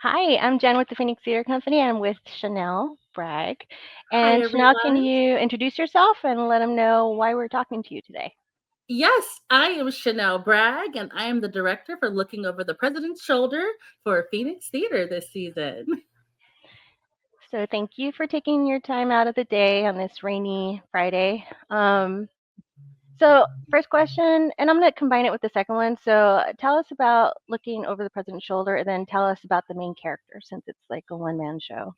Hi, I'm Jen with the Phoenix Theatre Company. I'm with Chanel Bragg. Hi, And Chanel, can everyone. you introduce yourself and let them know why we're talking to you today? Yes, I am Chanel Bragg, and I am the director for Looking Over the President's Shoulder for Phoenix Theater this season. So, thank you for taking your time out of the day on this rainy Friday. So, first question, and I'm going to combine it with the second one. So, tell us about looking over the president's shoulder, and then tell us about the main character, since it's like a one-man show.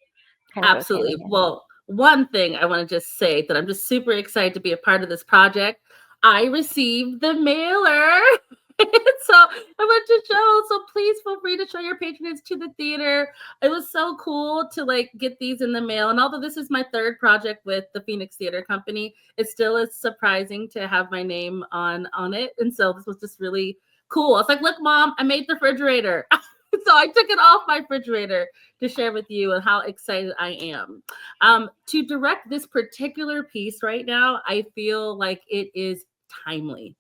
Kind of goes hand in Absolutely. hand. Well, one thing I want to just say that I'm just super excited to be a part of this project. I received the mailer. So I went to show. So please feel free to show your patronage to the theater. It was so cool to like get these in the mail. And although this is my third project with the Phoenix Theater Company, it still is surprising to have my name on it. And so this was just really cool. I was like, look, mom, I made the refrigerator. So I took it off my refrigerator to share with you and how excited I am. To direct this particular piece right now, I feel like it is timely.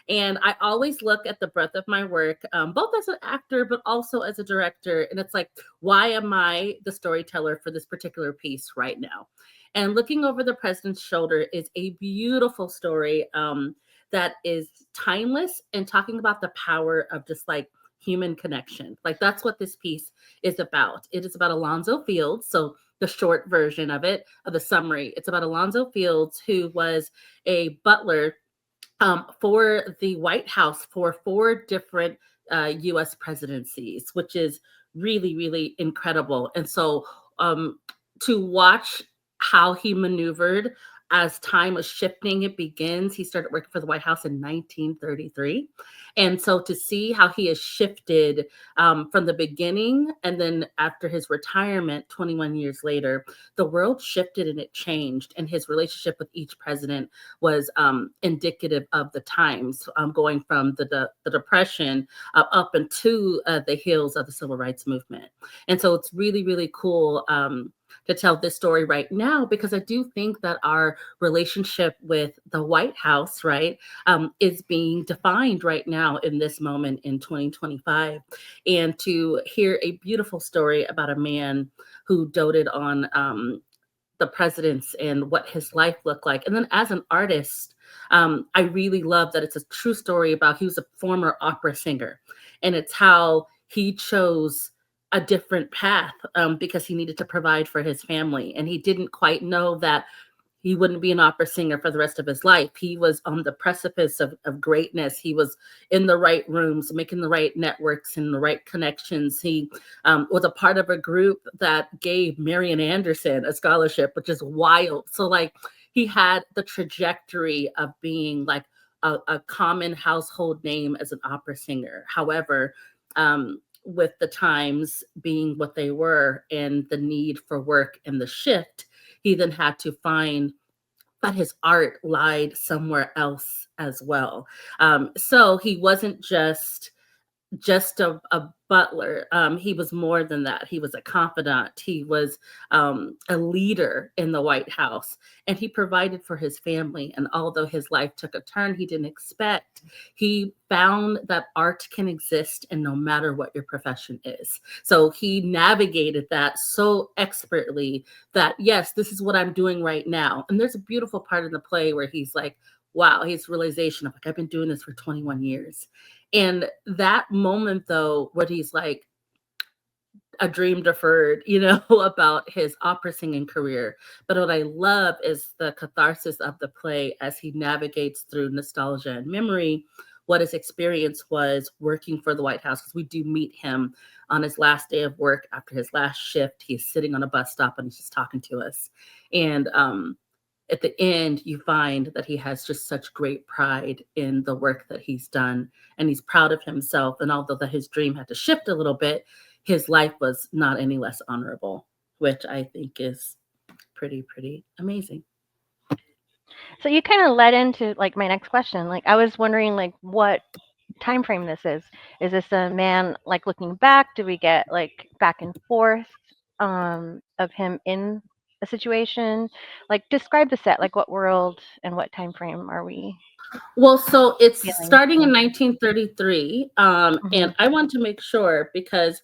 And I always look at the breadth of my work, both as an actor, but also as a director. And it's like, why am I the storyteller for this particular piece right now? And Looking Over the President's Shoulder is a beautiful story that is timeless and talking about the power of just like human connection. Like that's what this piece is about. It is about Alonzo Fields. So the short version of the summary, it's about Alonzo Fields, who was a butler for the White House for four different U.S. presidencies, which is really, really incredible. And so to watch how he maneuvered as time was shifting, it begins. He started working for the White House in 1933. And so to see how he has shifted from the beginning and then after his retirement 21 years later, the world shifted and it changed. And his relationship with each president was indicative of the times, going from the Depression up into the hills of the Civil Rights Movement. And so it's really, really cool to tell this story right now because I do think that our relationship with the White House, right, is being defined right now in this moment in 2025. And to hear a beautiful story about a man who doted on the presidents and what his life looked like. And then as an artist, I really love that it's a true story about he was a former opera singer, and it's how he chose a different path because he needed to provide for his family, and he didn't quite know that he wouldn't be an opera singer for the rest of his life. He was on the precipice of greatness. He was in the right rooms, making the right networks and the right connections. He was a part of a group that gave Marian Anderson a scholarship, which is wild. So, like, he had the trajectory of being like a common household name as an opera singer. However, with the times being what they were and the need for work and the shift, he then had to find that his art lied somewhere else as well. So he wasn't just a butler. He was more than that. He was a confidant. He was a leader in the White House, and he provided for his family. And although his life took a turn he didn't expect, he found that art can exist and no matter what your profession is. So he navigated that so expertly that, yes, this is what I'm doing right now. And there's a beautiful part in the play where he's like, wow, his realization of like, I've been doing this for 21 years. And that moment, though, what he's like, a dream deferred, about his opera singing career. But what I love is the catharsis of the play as he navigates through nostalgia and memory, what his experience was working for the White House. Because we do meet him on his last day of work after his last shift. He's sitting on a bus stop and he's just talking to us. And at the end, you find that he has just such great pride in the work that he's done, and he's proud of himself. And although that his dream had to shift a little bit, his life was not any less honorable, which I think is pretty amazing. So, you kind of led into like my next question. Like, I was wondering, like, what time frame this is. Is this a man like looking back? Do we get like back and forth of him in a situation? Like describe the set, like what world and what time frame are we Well, so it's feeling starting in into? 1933, Hmm. and I want to make sure because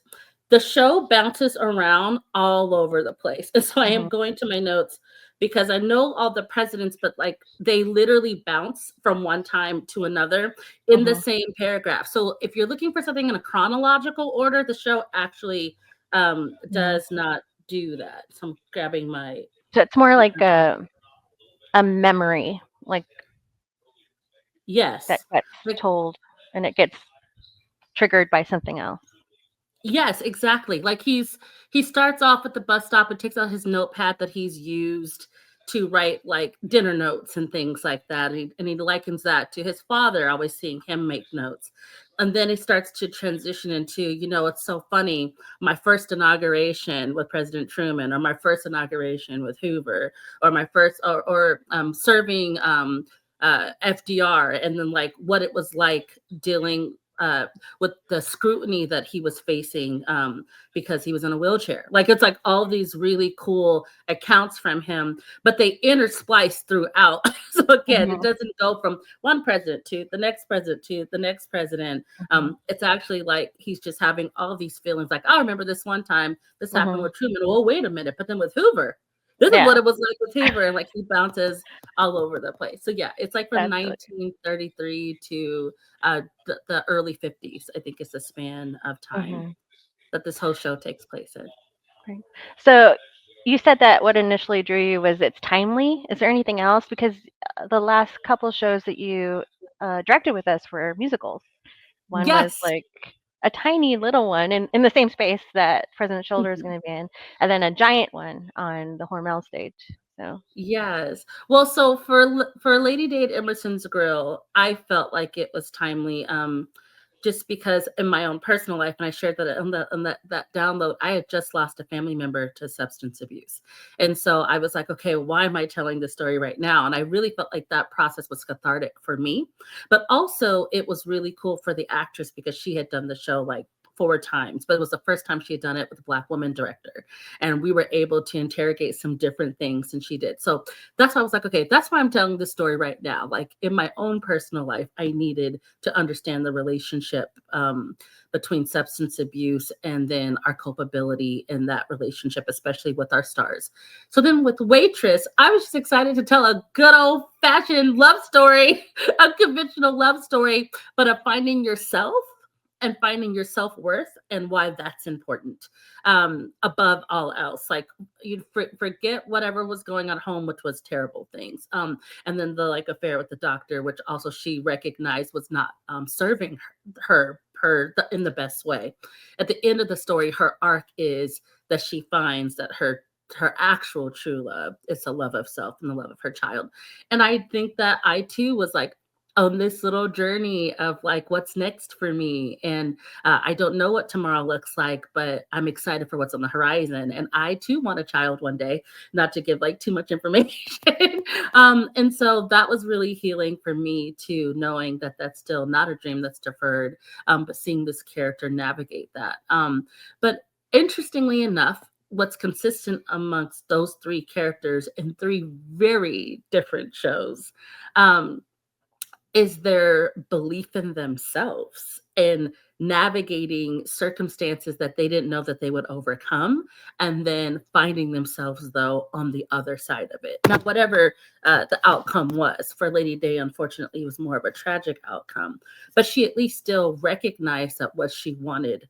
The show bounces around all over the place. And so I am Mhm. going to my notes because I know all the presidents, but like they literally bounce from one time to another in the Mhm. same paragraph. So if you're looking for something in a chronological order, the show actually Mhm. does not do that. So I'm grabbing So it's more like a memory, like that yes. gets Like told and it gets triggered by something else. yes, exactly. Like he starts off at the bus stop and takes out his notepad that he's used to write like dinner notes and things like that. And he likens that to his father, always seeing him make notes. And then he starts to transition into, it's so funny, my first inauguration with President Truman, or my first inauguration with Hoover, or my first, or serving FDR, and then like what it was like dealing with the scrutiny that he was facing because he was in a wheelchair. Like it's like all these really cool accounts from him, but they intersplice throughout. So again, it Mhm. doesn't go from one president to the next president to the next president. Mhm. It's actually like he's just having all these feelings. Like I remember this one time this happened Mhm. with Truman. Oh, wait a minute, but then with Hoover. This is what Yeah, it was like with Hoover, and like he bounces all over the place. So yeah, it's like from that's really 1933 to the early 50s, I think is the span of time mhm. that this whole show takes place in. Right. So you said that what initially drew you was it's timely. Is there anything else? Because the last couple shows that you directed with us were musicals. One was Yes. like a tiny little one in the same space that President Shoulder is Mhm. going to be in, and then a giant one on the Hormel stage. So, Yes. Well, so for Lady Day at Emerson's Grill, I felt like it was timely, just because in my own personal life, and I shared that on that download, I had just lost a family member to substance abuse, and so I was like, okay, why am I telling this story right now? And I really felt like that process was cathartic for me, but also it was really cool for the actress because she had done the show like 4 times, but it was the first time she had done it with a Black woman director, and we were able to interrogate some different things than she did. So that's why I was like, okay, that's why I'm telling this story right now. Like in my own personal life, I needed to understand the relationship between substance abuse and then our culpability in that relationship, especially with our stars. So then with Waitress, I was just excited to tell a good old fashioned love story, a conventional love story, but of finding yourself and finding your self-worth and why that's important above all else. Like you forget whatever was going on at home, which was terrible things, and then the like affair with the doctor, which also she recognized was not serving her in the best way. At the end of the story, her arc is that she finds that her actual true love is the love of self and the love of her child. And I think that I too was like on this little journey of like what's next for me. And I don't know what tomorrow looks like, but I'm excited for what's on the horizon. And I too want a child one day, not to give like too much information. And so that was really healing for me too, knowing that that's still not a dream that's deferred, but seeing this character navigate that. But interestingly enough, what's consistent amongst those three characters in three very different shows is their belief in themselves and navigating circumstances that they didn't know that they would overcome, and then finding themselves though on the other side of it. Now whatever the outcome was for Lady Day, unfortunately it was more of a tragic outcome, but she at least still recognized that what she wanted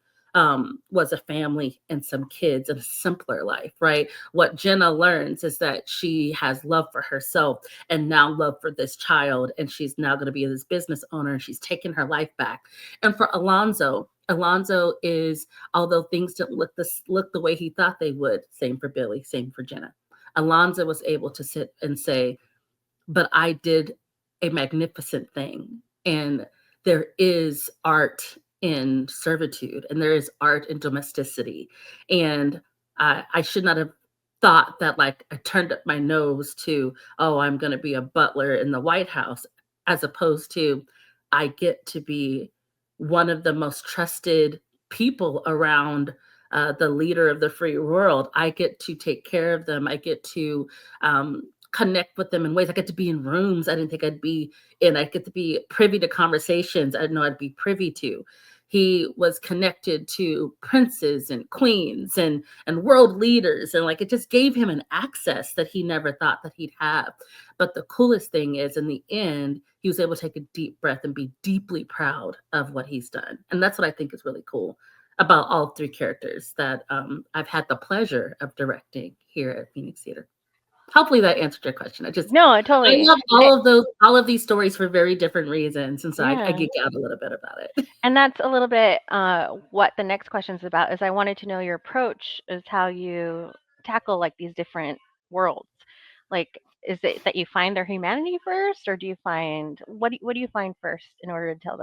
was a family and some kids and a simpler life, right? What Jenna learns is that she has love for herself and now love for this child, and she's now going to be this business owner, and she's taken her life back. And for Alonzo is, although things didn't look the way he thought they would, same for Billy, same for Jenna, Alonzo was able to sit and say, but I did a magnificent thing. And there is art in servitude, and there is art in domesticity. And I should not have thought that like I turned up my nose to, oh, I'm going to be a butler in the White House, as opposed to I get to be one of the most trusted people around the leader of the free world. I get to take care of them. I get to connect with them in ways. I get to be in rooms I didn't think I'd be in. I get to be privy to conversations I didn't know I'd be privy to. he was connected to princes and queens and world leaders, and like it just gave him an access that he never thought that he'd have. But the coolest thing is, in the end, he was able to take a deep breath and be deeply proud of what he's done. And that's what I think is really cool about all three characters that I've had the pleasure of directing here at Phoenix Theater. Hopefully that answered your question. No, I totally. love all of these stories for very different reasons, and so I geek out a little bit about it. And that's a little bit what the next question is about. Is I wanted to know your approach is how you tackle like these different worlds. Like, is it that you find their humanity first, or do you find what do you find first in order to tell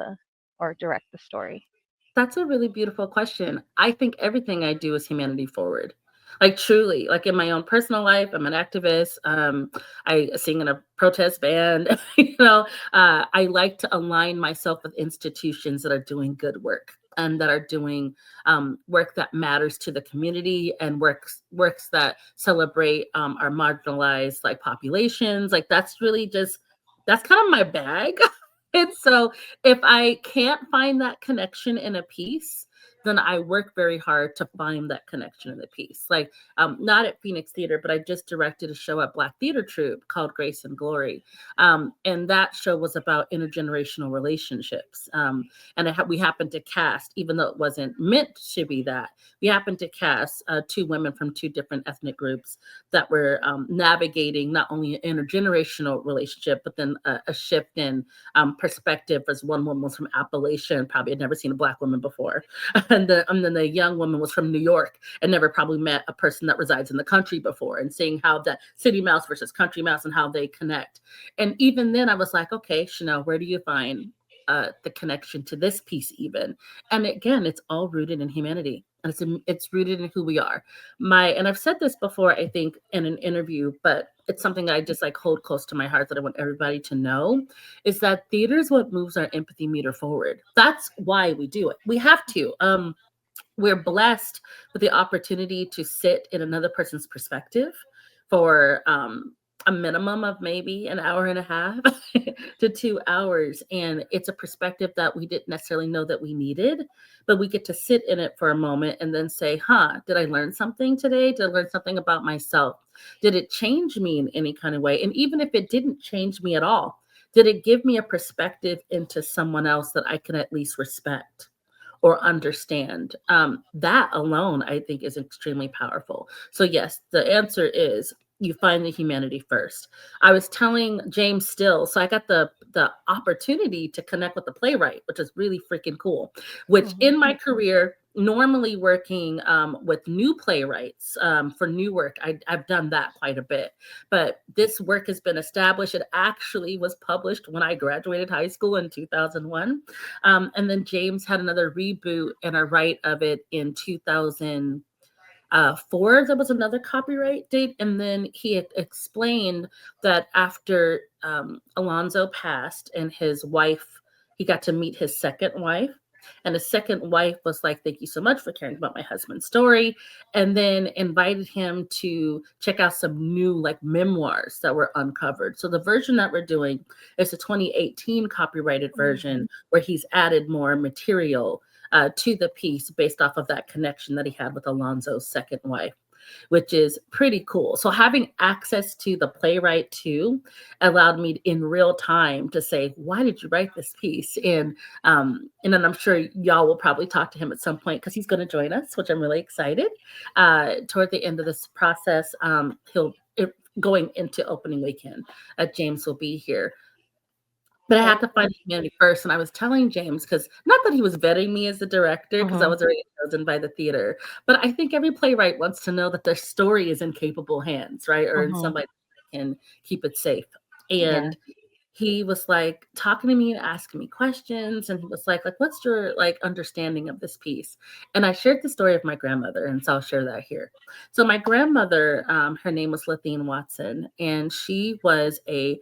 or direct the story? That's a really beautiful question. I think everything I do is humanity forward. Like truly, like in my own personal life, I'm an activist. I sing in a protest band. I like to align myself with institutions that are doing good work and that are doing work that matters to the community and works that celebrate our marginalized like populations. Like that's kind of my bag. And so if I can't find that connection in a piece, then I work very hard to find that connection in the piece. Like, not at Phoenix Theater, but I just directed a show at Black Theater Troupe called Grace and Glory. And that show was about intergenerational relationships. And we happened to cast, even though it wasn't meant to be that, we happened to cast two women from two different ethnic groups that were navigating not only an intergenerational relationship, but then a shift in perspective, as one woman was from Appalachia and probably had never seen a Black woman before. And then the young woman was from New York and never probably met a person that resides in the country before, and seeing how that city mouse versus country mouse and how they connect. And even then I was like, okay, Chanel, where do you find the connection to this piece even? And again, it's all rooted in humanity. And it's rooted in who we are. And I've said this before, I think, in an interview, but it's something I just like hold close to my heart that I want everybody to know, is that theater is what moves our empathy meter forward. That's why we do it. We have to. We're blessed with the opportunity to sit in another person's perspective for a minimum of maybe an hour and a half to 2 hours. And it's a perspective that we didn't necessarily know that we needed, but we get to sit in it for a moment and then say, did I learn something today? Did I learn something about myself? Did it change me in any kind of way? And even if it didn't change me at all, did it give me a perspective into someone else that I can at least respect or understand? That alone, I think, is extremely powerful. So yes, the answer is you find the humanity first. I was telling James Still, so I got the opportunity to connect with the playwright, which is really freaking cool, which in my career, normally working with new playwrights for new work, I've done that quite a bit. But this work has been established. It actually was published when I graduated high school in 2001. And then James had another reboot and a write of it in 2004. There was another copyright date. And then he had explained that after Alonzo passed and his wife, he got to meet his second wife. And the second wife was like, thank you so much for caring about my husband's story. And then invited him to check out some new like memoirs that were uncovered. So the version that we're doing is the 2018 copyrighted version where he's added more material to the piece based off of that connection that he had with Alonzo's second wife, which is pretty cool. So having access to the playwright too allowed me in real time to say, why did you write this piece? And then I'm sure y'all will probably talk to him at some point because he's going to join us, which I'm really excited. Toward the end of this process, going into opening weekend, James will be here. But I had to find humanity first. And I was telling James, because not that he was vetting me as a director, because I was already chosen by the theater, but I think every playwright wants to know that their story is in capable hands, right? Or in somebody that can keep it safe. And he was like talking to me and asking me questions. And he was like, what's your like understanding of this piece? And I shared the story of my grandmother. And so I'll share that here. So my grandmother, her name was Lathine Watson, and she was a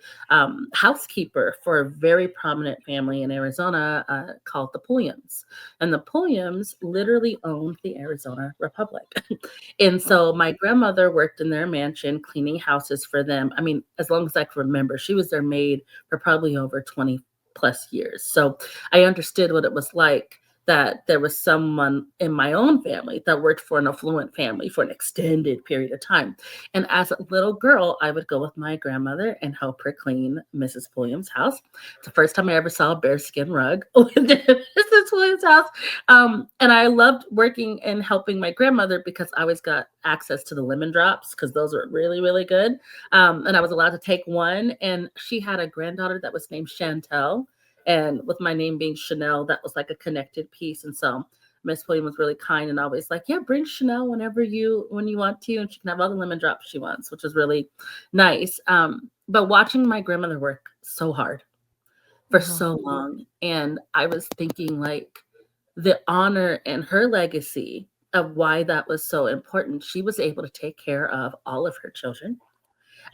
housekeeper for a very prominent family in Arizona called the Pulliams. And the Pulliams literally owned the Arizona Republic. And so my grandmother worked in their mansion cleaning houses for them. I mean, as long as I can remember, she was their maid for probably over 20 plus years. So I understood what it was like that there was someone in my own family that worked for an affluent family for an extended period of time. And as a little girl, I would go with my grandmother and help her clean Mrs. Williams' house. It's the first time I ever saw a bearskin rug with Mrs. Williams' house. And I loved working and helping my grandmother because I always got access to the lemon drops because those were really, really good. And I was allowed to take one. And she had a granddaughter that was named Chantel. And with my name being Chanel, that was like a connected piece. And so Miss William was really kind and always like, yeah, bring Chanel when you want to, and she can have all the lemon drops she wants, which is really nice. But watching my grandmother work so hard for so long, and I was thinking like the honor and her legacy of why that was so important. She was able to take care of all of her children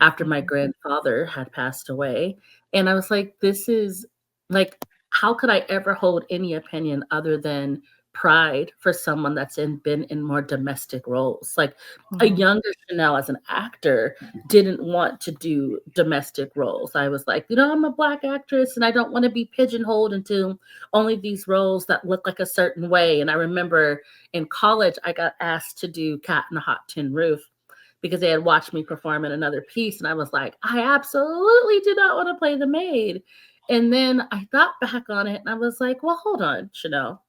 after my grandfather had passed away. And I was like, this is like, how could I ever hold any opinion other than pride for someone that's been in more domestic roles? Like a younger Chanel as an actor didn't want to do domestic roles. I was like, I'm a Black actress and I don't want to be pigeonholed into only these roles that look like a certain way. And I remember in college, I got asked to do Cat in a Hot Tin Roof because they had watched me perform in another piece. And I was like, I absolutely did not want to play the maid. And then I thought back on it and I was like, well, hold on, Chanel.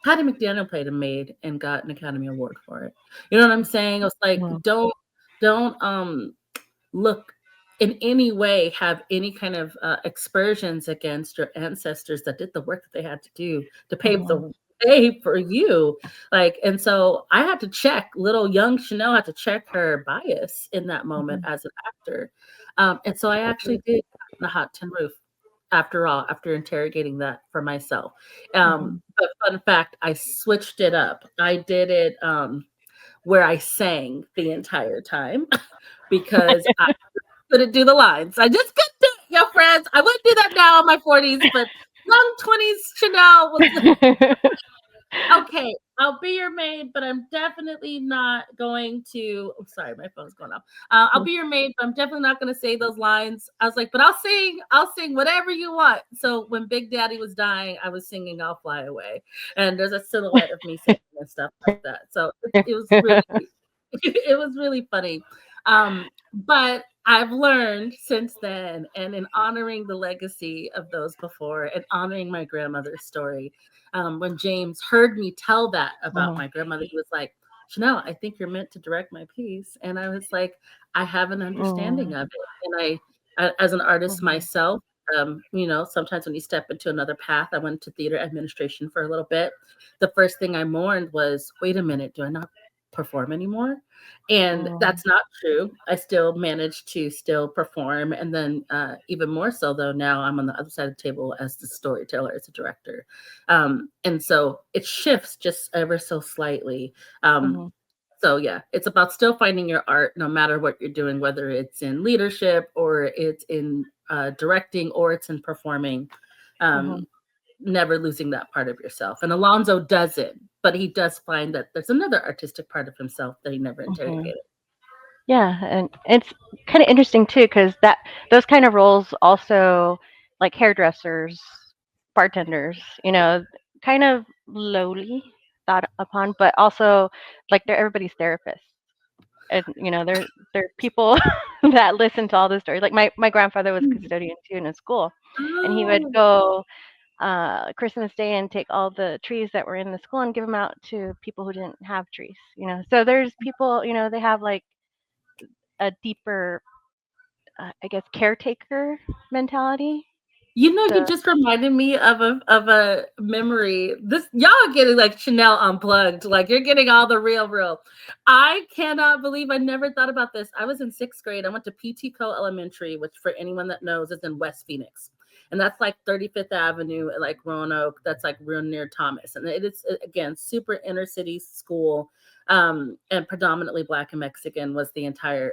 Hattie McDaniel played a maid and got an Academy Award for it. You know what I'm saying? I was like, don't look in any way, have any kind of aspersions against your ancestors that did the work that they had to do to pave the way for you. Like, and so I had to check, little young Chanel had to check her bias in that moment as an actor. And so I actually did the Hot Tin Roof after interrogating that for myself. But fun fact, I switched it up. I did it where I sang the entire time because I couldn't do the lines. I just couldn't do it, your friends. I wouldn't do that now in my 40s, but young 20s Chanel was okay, I'll be your maid, but I'm definitely not going to. I'm sorry, my phone's going off. I'll be your maid, but I'm definitely not going to say those lines. I was like, but I'll sing whatever you want. So when Big Daddy was dying, I was singing "I'll Fly Away," and there's a silhouette of me singing and stuff like that. So it was really, it was really funny. But I've learned since then, and in honoring the legacy of those before and honoring my grandmother's story, when James heard me tell that about my grandmother, he was like, Chanel, I think you're meant to direct my piece. And I was like, I have an understanding of it. And as an artist myself, sometimes when you step into another path, I went to theater administration for a little bit. The first thing I mourned was, wait a minute, do I not perform anymore? And that's not true. I still managed to still perform. And then even more so, though, now I'm on the other side of the table as the storyteller, as a director. And so it shifts just ever so slightly. So yeah, it's about still finding your art no matter what you're doing, whether it's in leadership or it's in directing or it's in performing. Never losing that part of yourself. And Alonzo doesn't, but he does find that there's another artistic part of himself that he never interrogated. Yeah, and it's kind of interesting too because those kind of roles also, like hairdressers, bartenders, kind of lowly thought upon, but also like they're everybody's therapist. And they're people that listen to all the stories. Like my grandfather was custodian too in a school, and he would go Christmas Day and take all the trees that were in the school and give them out to people who didn't have trees. So there's people, they have like a deeper, I guess, caretaker mentality. You just reminded me of a memory. This y'all are getting like Chanel unplugged. Like you're getting all the real. I cannot believe I never thought about this. I was in 6th grade. I went to PTCO Elementary, which for anyone that knows is in West Phoenix. And that's like 35th Avenue, like Roanoke. That's like real near Thomas. And it is, again, super inner city school. And predominantly Black and Mexican was the entire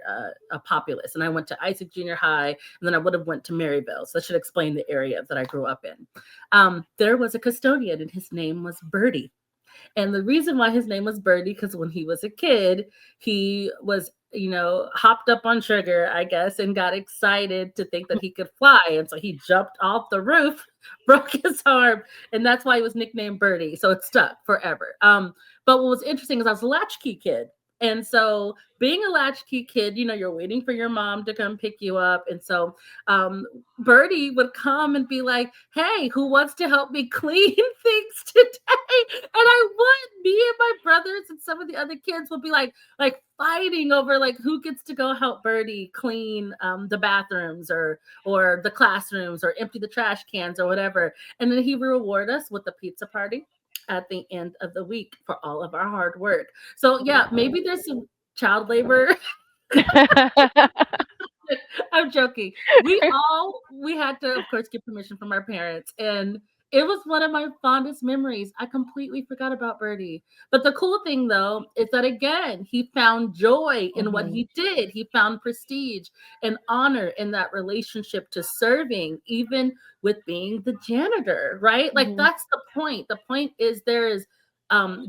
populace. And I went to Isaac Junior High, and then I would have went to Maryville. So that should explain the area that I grew up in. There was a custodian, and his name was Birdie. And the reason why his name was Birdie, because when he was a kid, he was, hopped up on sugar, I guess, and got excited to think that he could fly. And so he jumped off the roof, broke his arm, and that's why he was nicknamed Birdie. So it stuck forever. But what was interesting is I was a latchkey kid. And so being a latchkey kid, you're waiting for your mom to come pick you up. And so Birdie would come and be like, hey, who wants to help me clean things today? And I would. Me and my brothers and some of the other kids would be like fighting over like who gets to go help Birdie clean the bathrooms or the classrooms or empty the trash cans or whatever. And then he would reward us with a pizza party at the end of the week for all of our hard work. So yeah, maybe there's some child labor. I'm joking. We had to, of course, get permission from our parents, and it was one of my fondest memories. I completely forgot about Birdie. But the cool thing, though, is that again, he found joy in what he did. He found prestige and honor in that relationship to serving, even with being the janitor, right? Like that's the point. The point is there is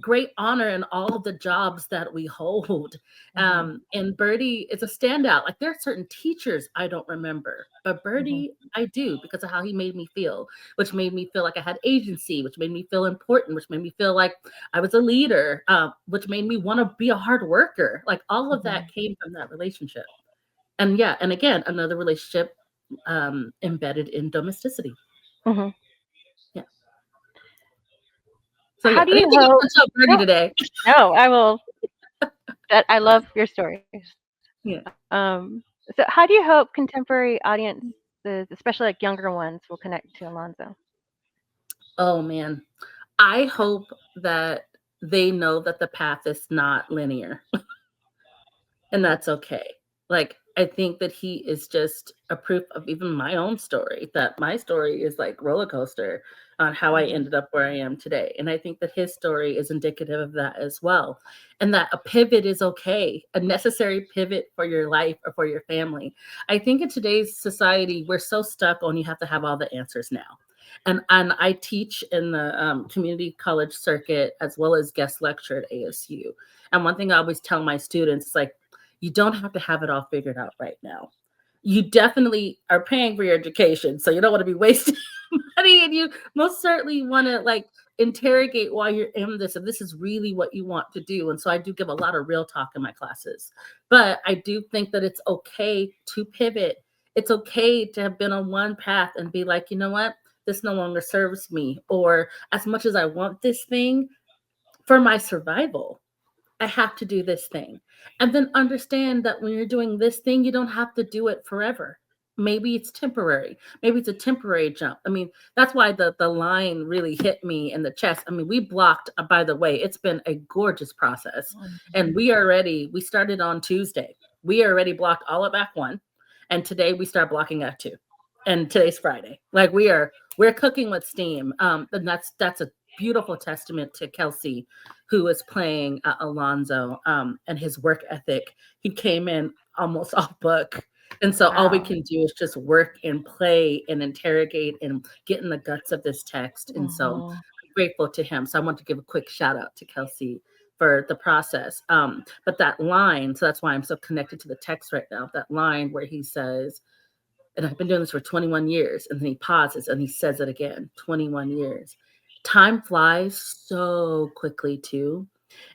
great honor in all of the jobs that we hold. And Birdie is a standout. Like there are certain teachers I don't remember, but Birdie I do because of how he made me feel, which made me feel like I had agency, which made me feel important, which made me feel like I was a leader, which made me want to be a hard worker. Like all of that came from that relationship. And yeah, and again, another relationship embedded in domesticity. Yeah. So How yeah, do you I didn't hope? touch up Birdie today. No, I will. I love your stories. Yeah. So how do you hope contemporary audiences, especially like younger ones, will connect to Alonzo? Oh man, I hope that they know that the path is not linear, and that's okay. Like I think that he is just a proof of even my own story, that my story is like roller coaster on how I ended up where I am today. And I think that his story is indicative of that as well. And that a pivot is okay, a necessary pivot for your life or for your family. I think in today's society, we're so stuck on you have to have all the answers now. And I teach in the community college circuit as well as guest lecture at ASU. And one thing I always tell my students is like, you don't have to have it all figured out right now. You definitely are paying for your education, so you don't want to be wasting money, and you most certainly want to like interrogate why you're in this, and this is really what you want to do. And so I do give a lot of real talk in my classes, but I do think that it's okay to pivot. It's okay to have been on one path and be like, you know what, this no longer serves me, or as much as I want this thing for my survival, I have to do this thing. And then understand that when you're doing this thing, you don't have to do it forever. Maybe it's temporary. Maybe it's a temporary jump. I mean, that's why the line really hit me in the chest. I mean, we blocked, by the way, it's been a gorgeous process. And we started on Tuesday. We already blocked all of Act 1. And today we start blocking Act 2. And today's Friday. Like we're cooking with steam. And that's a beautiful testament to Kelsey, who is playing Alonzo, and his work ethic. He came in almost off book. And so all we can do is just work and play and interrogate and get in the guts of this text. And so I'm grateful to him. So I want to give a quick shout out to Kelsey for the process. But that line, so that's why I'm so connected to the text right now, that line where he says, and I've been doing this for 21 years, and then he pauses and he says it again, 21 years. Time flies so quickly too.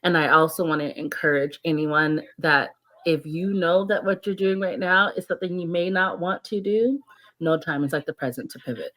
And I also want to encourage anyone that if you know that what you're doing right now is something you may not want to do, no time is like the present to pivot.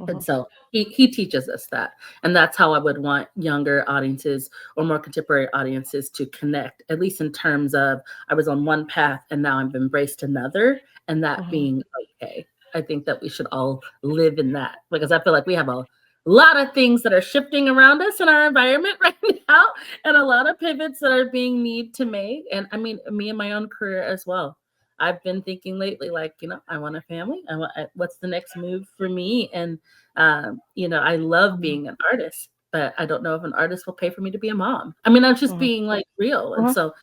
And so he teaches us that. And that's how I would want younger audiences or more contemporary audiences to connect, at least in terms of I was on one path and now I've embraced another, and that being okay. I think that we should all live in that, because I feel like we have a lot of things that are shifting around us in our environment right now, and a lot of pivots that are being need to make. And I mean, me and my own career as well. I've been thinking lately, like, I want a family. What's the next move for me? And, I love being an artist, but I don't know if an artist will pay for me to be a mom. I mean, I'm just being like real. And so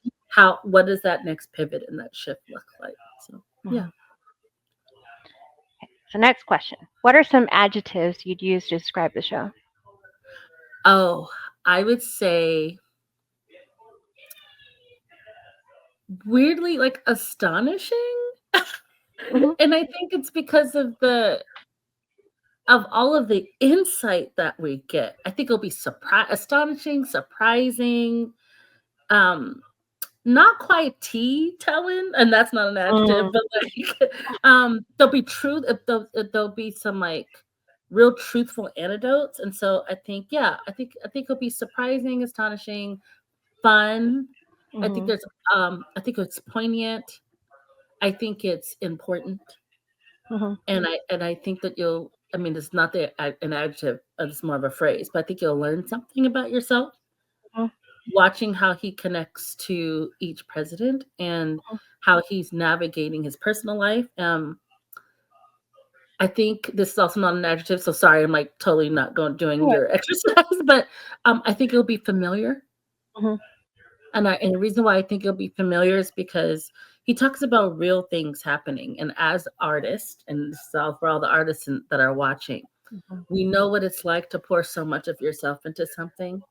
what does that next pivot and that shift look like? So, yeah. So next question. What are some adjectives you'd use to describe the show? Oh, I would say weirdly like astonishing. Mhm. And I think it's because of all of the insight that we get. I think it'll be astonishing, surprising, um, not quite tea telling, and that's not an adjective, Mm, but like there'll be truth, there'll be some like real truthful anecdotes. And so I think, yeah, I think it'll be surprising, astonishing, fun. I think mhm, there's I think it's poignant. I think it's important. mhm, And I think that I mean, it's not an adjective, it's more of a phrase, but I think you'll learn something about yourself mhm, watching how he connects to each president and mhm. how he's navigating his personal life. I think this is also not an adjective, so sorry, I'm like totally not doing Yeah. your exercise, but I think it'll be familiar. Mhm, And the reason why I think it'll be familiar is because he talks about real things happening. And as artists, and this is all for all the artists that are watching, mhm, we know what it's like to pour so much of yourself into something,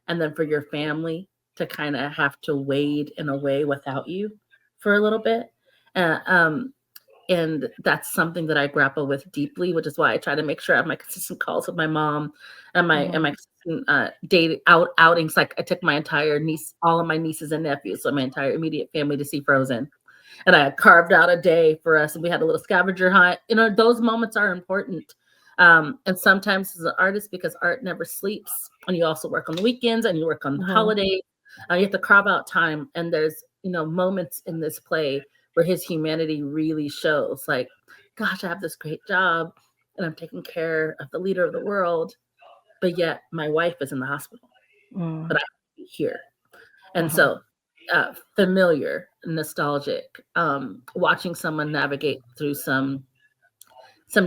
and then for your family to kind of have to wade in a way without you for a little bit. Uh, um, and that's something that I grapple with deeply, which is why I try to make sure I have my consistent calls with my mom and my mhm, consistent outings. Like I took my entire all of my nieces and nephews, so my entire immediate family to see Frozen, and I had carved out a day for us, and we had a little scavenger hunt. Those moments are important. And sometimes as an artist, because art never sleeps, and you also work on the weekends and you work on the mhm, holidays, you have to carve out time. And there's moments in this play where his humanity really shows. Like, gosh, I have this great job, and I'm taking care of the leader of the world, but yet my wife is in the hospital, mm, but I have to be here. And mhm, so, familiar, nostalgic, watching someone navigate through some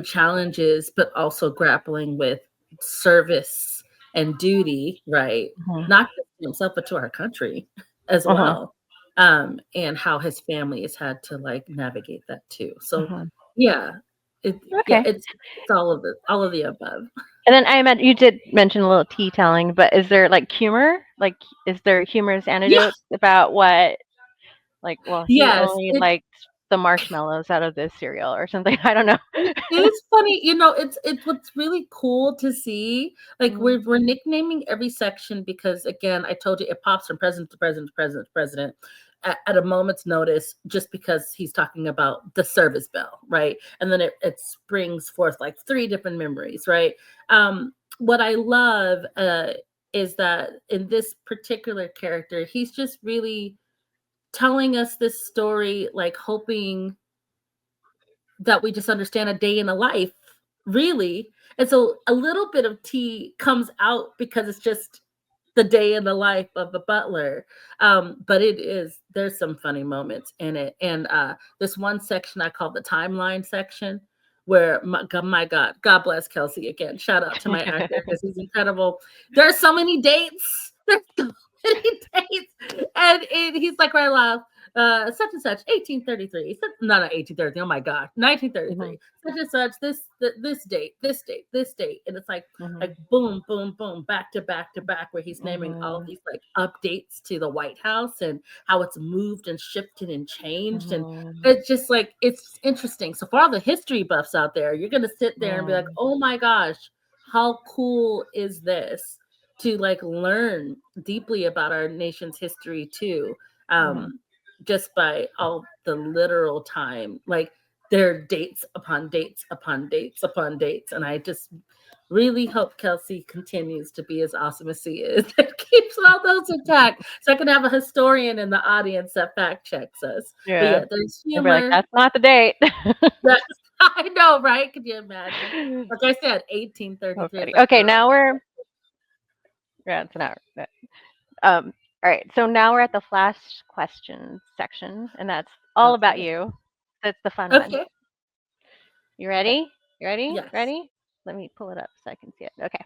challenges, but also grappling with service and duty, right? mhm, Not just to himself, but to our country as mhm, well. And how his family has had to like navigate that too. So mhm. yeah, Okay. it's all of the above. And then I imagine you did mention a little tea telling, but is there like humor? Like, is there humorous Yeah, anecdotes about what, like, well, he yes. only liked the marshmallows out of this cereal or something? I don't know. It is funny, it's what's really cool to see. Like Mhm, we're nicknaming every section because again, I told you it pops from president to president to president to president at a moment's notice, just because he's talking about the service bell, right? And then it springs forth like three different memories, right? What I love is that in this particular character, he's just really telling us this story, like hoping that we just understand a day in a life, really. And so a little bit of tea comes out because it's just the day in the life of a butler. But there's some funny moments in it. And this one section I call the timeline section, where God bless Kelsey again. Shout out to my actor because he's incredible. There are so many dates. There's so many dates. And he's like, right aloud, such and such, 1833. Not 1833. Oh my God, mhm, 1933. Such and such. This date, this date, this date, and it's like mhm, boom, boom, boom, back to back to back, where he's naming all of mhm, these like updates to the White House and how it's moved and shifted and changed. And mhm, it's just like it's interesting. So for all the history buffs out there, you're gonna sit there and be like, mhm, oh my gosh, how cool is this to like learn deeply about our nation's history too. mhm, Just by all the literal time. Like there are dates upon dates upon dates upon dates. And I just really hope Kelsey continues to be as awesome as he is and keeps all those intact. So I can have a historian in the audience that fact checks us. But yeah. yeah, there's They'll be like, humor. "That's not the date." That I know, right? Could you imagine? Like I said, So 1833 is funny. like, Okay, girl. now we're yeah, it's an hour. Um, all right, so now we're at the flash questions section, and that's all about Okay. you. That's the fun one. Okay. You Okay. ready? You ready? Yes. Ready? Let me pull it up so I can see it. Okay.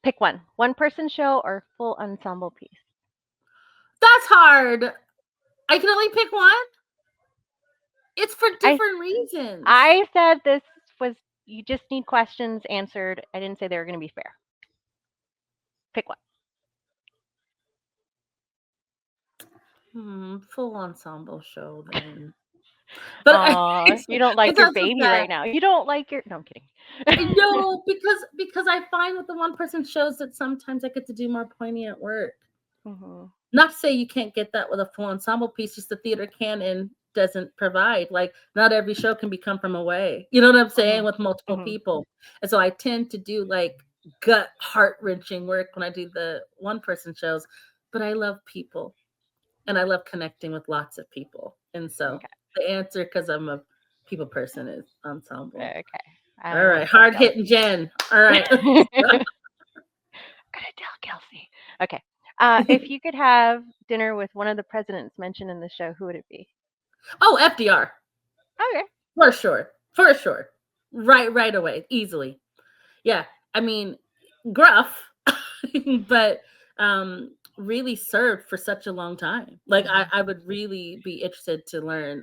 Pick one. One person show or full ensemble piece. That's hard. I can only pick one. It's for I different reasons. I said this was you just need questions answered. I didn't say they were going to be fair. Pick one. Full ensemble show then. But You don't like your baby right now. You don't like your. No, I'm kidding. No, because I find with the one person shows that sometimes I get to do more poignant work. Mm-hmm. Not to say you can't get that with a full ensemble piece, just the theater can and doesn't provide. Like not every show can become from away. You know what I'm saying? With multiple people. And so I tend to do like gut heart-wrenching work when I do the one person shows, but I love people and I love connecting with lots of people. And so the answer, because I'm a people person, is ensemble. Okay. All right. Hard hitting Jen. All right. Gotta tell Kelsey. Okay. If you could have dinner with one of the presidents mentioned in the show, who would it be? Oh, FDR. Okay. For sure. For sure. Right away. Easily. Yeah. I mean, gruff, but really served for such a long time. Like I would really be interested to learn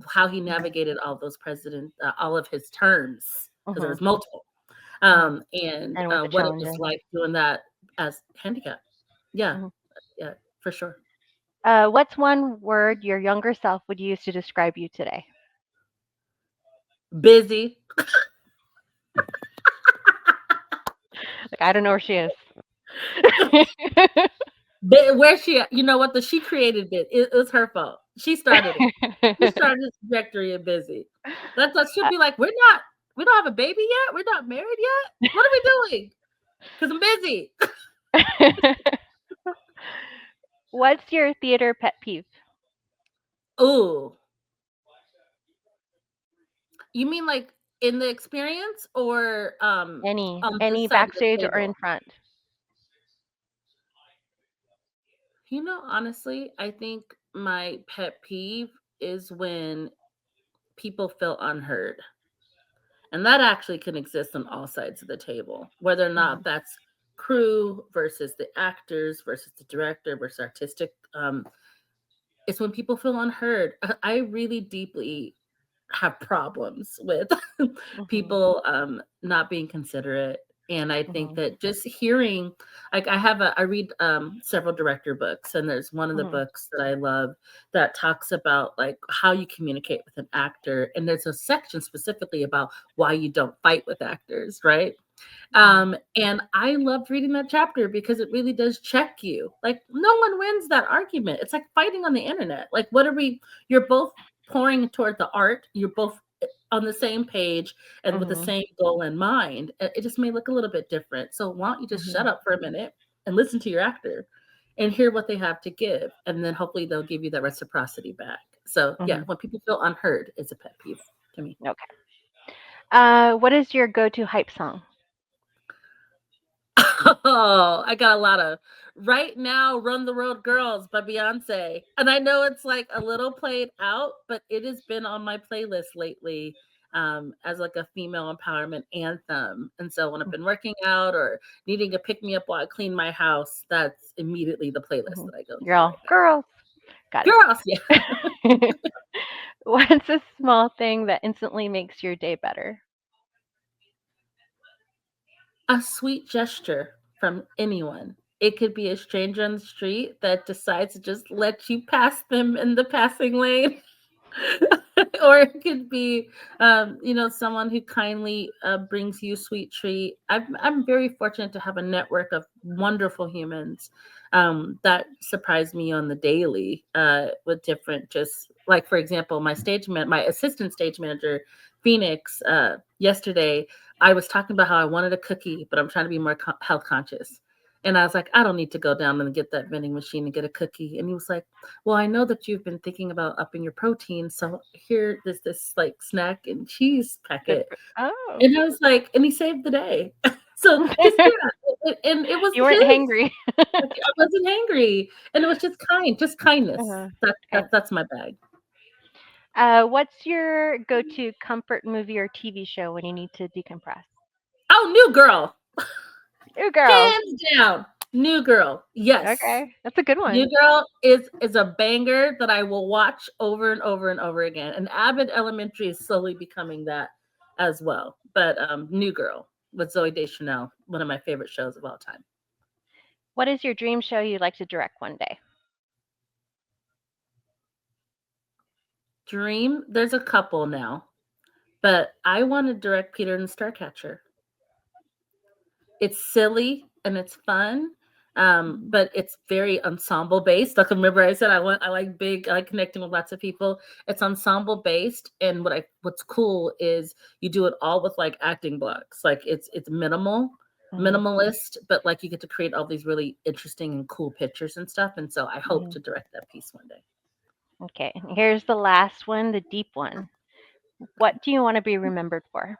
how he navigated all those presidents, all of his terms, because there was multiple. And what it was like doing that as handicapped. Yeah. Yeah, for sure. What's one word your younger self would use to describe you today? Busy. Like, I don't know where she is. Where she, you know what? She created it. It was her fault. She started it. She started this trajectory of busy. That's what she'll be like. We don't have a baby yet. We're not married yet. What are we doing? Because I'm busy. What's your theater pet peeve? Oh, you mean like in the experience or any backstage or in front? You know, honestly, I think my pet peeve is when people feel unheard. And that actually can exist on all sides of the table, whether or not that's crew versus the actors versus the director versus artistic. It's when people feel unheard. I really deeply have problems with people not being considerate. And I think that just hearing, like I read several director books, and there's one of the books that I love that talks about like how you communicate with an actor. And there's a section specifically about why you don't fight with actors, right? And I loved reading that chapter because it really does check you. Like no one wins that argument. It's like fighting on the internet. Like you're both pouring toward the art. You're both on the same page and with the same goal in mind. It just may look a little bit different. So why don't you just shut up for a minute and listen to your actor and hear what they have to give. And then hopefully they'll give you that reciprocity back. So yeah, when people feel unheard, it's a pet peeve to me. Okay. What is your go-to hype song? Oh, I got a lot of right now Run the Road Girls by Beyonce. And I know it's like a little played out, but it has been on my playlist lately as like a female empowerment anthem. And so when I've been working out or needing a pick me up while I clean my house, that's immediately the playlist that I go to. Girls. Got it. Girls, yeah. What's a small thing that instantly makes your day better? A sweet gesture from anyone. It could be a stranger on the street that decides to just let you pass them in the passing lane. Or it could be, someone who kindly brings you a sweet treat. I'm very fortunate to have a network of wonderful humans that surprise me on the daily with different, just like, for example, my assistant stage manager, Phoenix, yesterday, I was talking about how I wanted a cookie, but I'm trying to be more health conscious. And I was like, I don't need to go down and get that vending machine and get a cookie. And he was like, well, I know that you've been thinking about upping your protein. So here, there's this like snack and cheese packet. Oh. And I was like, and he saved the day. So just, yeah, and it was you weren't hangry. I wasn't hangry. And it was just kindness. That's my bag. What's your go-to comfort movie or TV show when you need to decompress? Oh, New Girl. New Girl. Hands down. New Girl. Yes. Okay. That's a good one. New Girl is a banger that I will watch over and over and over again. And Abbott Elementary is slowly becoming that as well. But New Girl with Zoe Deschanel, one of my favorite shows of all time. What is your dream show you'd like to direct one day? Dream, there's a couple now, but I want to direct Peter and the Starcatcher. It's silly and it's fun, but it's very ensemble based. Like remember I said I like big, I like connecting with lots of people. It's ensemble based, and what's cool is you do it all with like acting blocks. Like it's minimalist, but like you get to create all these really interesting and cool pictures and stuff. And so I hope to direct that piece one day. Okay, here's the last one, the deep one. What do you want to be remembered for?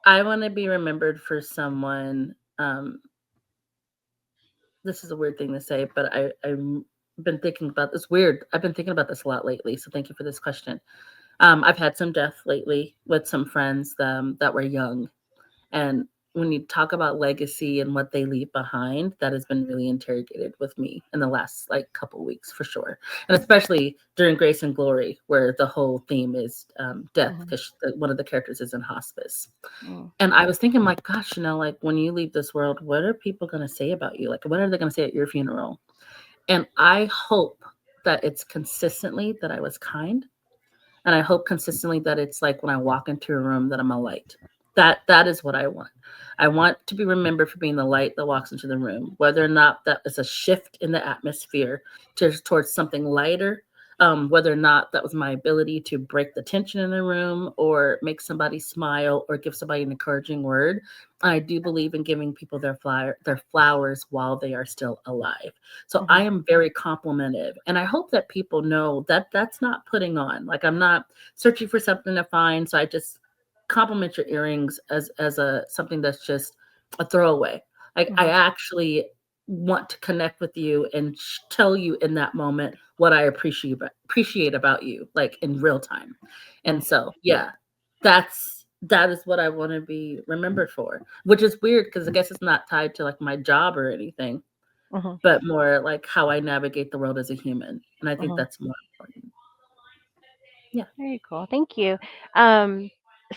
I want to be remembered for someone. This is a weird thing to say, but I've been thinking about this. Weird. I've been thinking about this a lot lately. So thank you for this question. I've had some death lately with some friends that were young, and when you talk about legacy and what they leave behind, that has been really interrogated with me in the last like couple weeks for sure, and especially during Grace and Glory, where the whole theme is death because one of the characters is in hospice. And I was thinking, like, gosh, like when you leave this world, what are people going to say about you? Like, what are they going to say at your funeral? And I hope that it's consistently that I was kind. And I hope consistently that it's like when I walk into a room that I'm a light. That is what I want. I want to be remembered for being the light that walks into the room, whether or not that is a shift in the atmosphere towards something lighter, whether or not that was my ability to break the tension in the room or make somebody smile or give somebody an encouraging word. I do believe in giving people their flowers while they are still alive. So I am very complimentive, and I hope that people know that that's not putting on. Like I'm not searching for something to find, so I just compliment your earrings as a something that's just a throwaway. Like I actually want to connect with you and tell you in that moment what I appreciate about you, like in real time. And so, yeah, that is what I want to be remembered for, which is weird because I guess it's not tied to like my job or anything, but more like how I navigate the world as a human. And I think that's more important. Yeah. Very cool. Thank you.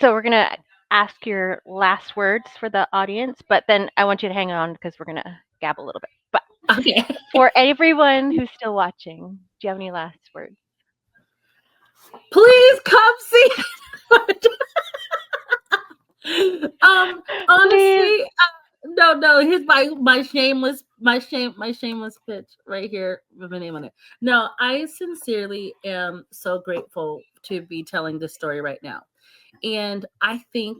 So we're gonna ask your last words for the audience, but then I want you to hang on because we're gonna gab a little bit. But Okay. for everyone who's still watching, do you have any last words? Please come see. Honestly, no. Here's my shameless pitch right here with my name on it. No, I sincerely am so grateful to be telling this story right now, and I think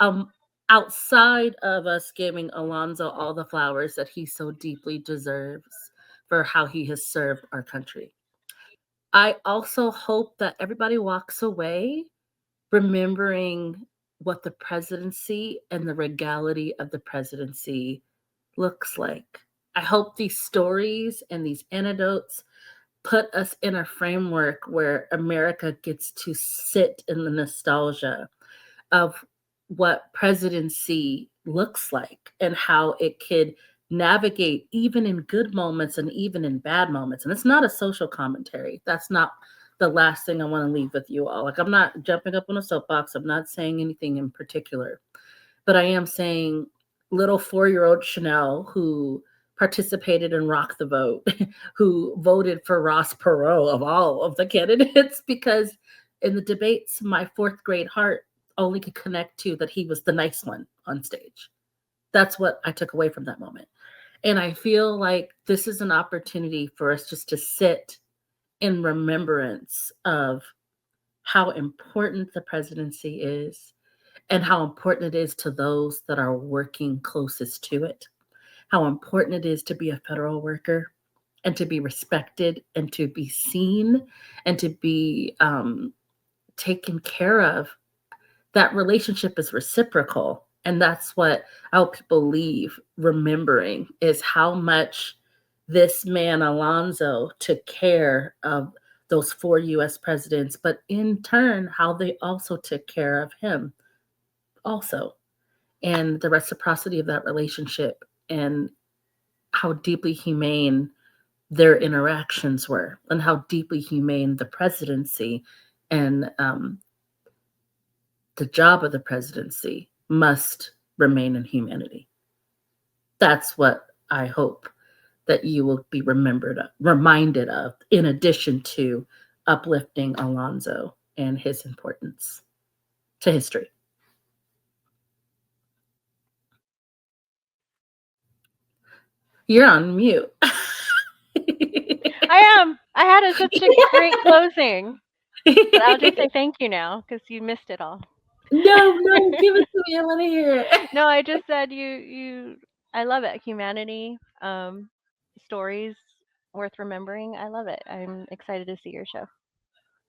um outside of us giving Alonzo all the flowers that he so deeply deserves for how he has served our country, I also hope that everybody walks away remembering what the presidency and the regality of the presidency looks like. I hope these stories and these anecdotes put us in a framework where America gets to sit in the nostalgia of what presidency looks like and how it could navigate even in good moments and even in bad moments. And it's not a social commentary. That's not the last thing I want to leave with you all. Like, I'm not jumping up on a soapbox. I'm not saying anything in particular, but I am saying little 4-year-old Chanel who participated in Rock the Vote, who voted for Ross Perot of all of the candidates, because in the debates, my fourth grade heart only could connect to that he was the nice one on stage. That's what I took away from that moment. And I feel like this is an opportunity for us just to sit in remembrance of how important the presidency is and how important it is to those that are working closest to it, how important it is to be a federal worker and to be respected and to be seen and to be taken care of. That relationship is reciprocal. And that's what I hope people leave remembering is how much this man, Alonzo, took care of those 4 US presidents, but in turn, how they also took care of him also. And the reciprocity of that relationship and how deeply humane their interactions were and how deeply humane the presidency and the job of the presidency must remain in humanity. That's what I hope that you will be reminded of, in addition to uplifting Alonzo and his importance to history. You're on mute. I am. I had such a great closing. But I'll just say thank you now because you missed it all. No, give it to me. I want to hear it. No, I just said I love it. Humanity, stories worth remembering. I love it. I'm excited to see your show.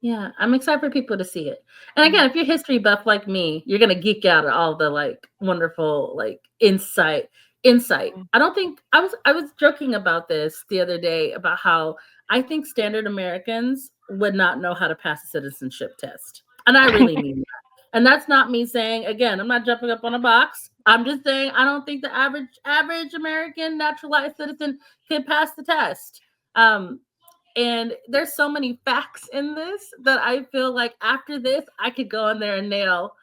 Yeah, I'm excited for people to see it. And again, if you're history buff like me, you're gonna geek out at all the like wonderful like insight. I don't think I was joking about this the other day about how I think standard Americans would not know how to pass a citizenship test. And I really mean that. And that's not me saying, again, I'm not jumping up on a box. I'm just saying I don't think the average American naturalized citizen could pass the test. And there's so many facts in this that I feel like after this, I could go in there and nail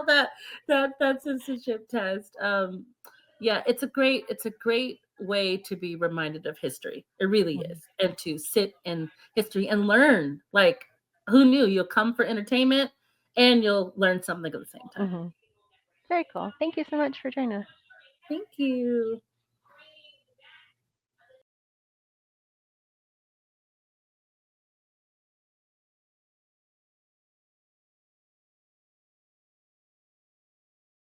that citizenship test. Yeah, it's a great way to be reminded of history. It really is, and to sit in history and learn. Like, who knew? You'll come for entertainment, and you'll learn something at the same time. Very cool. Thank you so much for joining us. Thank you.